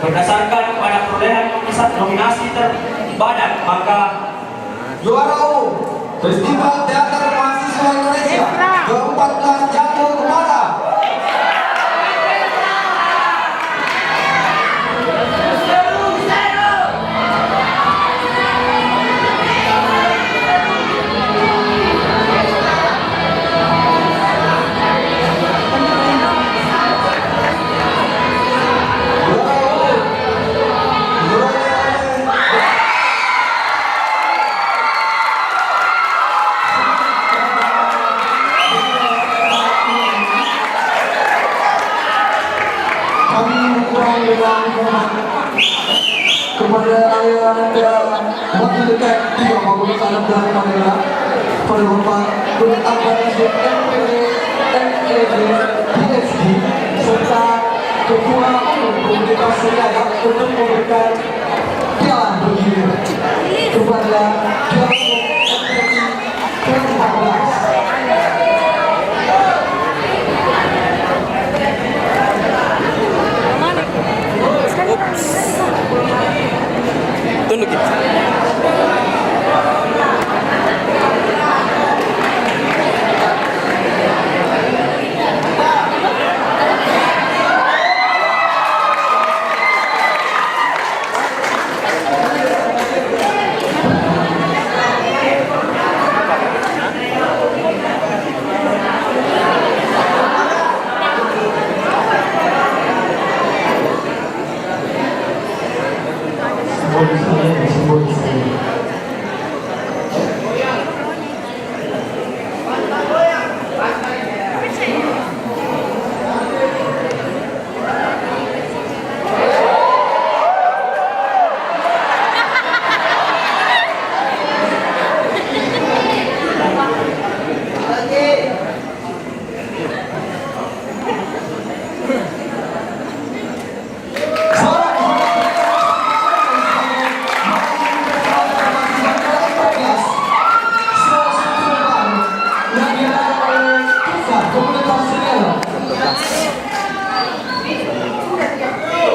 Berdasarkan pada perolehan nominasi terbanyak, maka juara umum Festival Teater Mahasiswa Indonesia ke-14 jatuh kepada kami mengucapkan dengan kepada ayah anda wakil dekat 36 dari Manila pada Bapak Dr. Abadi MPD MED PhD serta Ketua Umum Komunitas Seriaga untuk memberikan piala bergilir kepada juara umum ke-14. Tunjukin.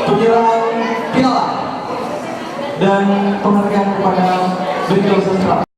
Penyerahan piala dan penghargaan kepada Bintang Sastra.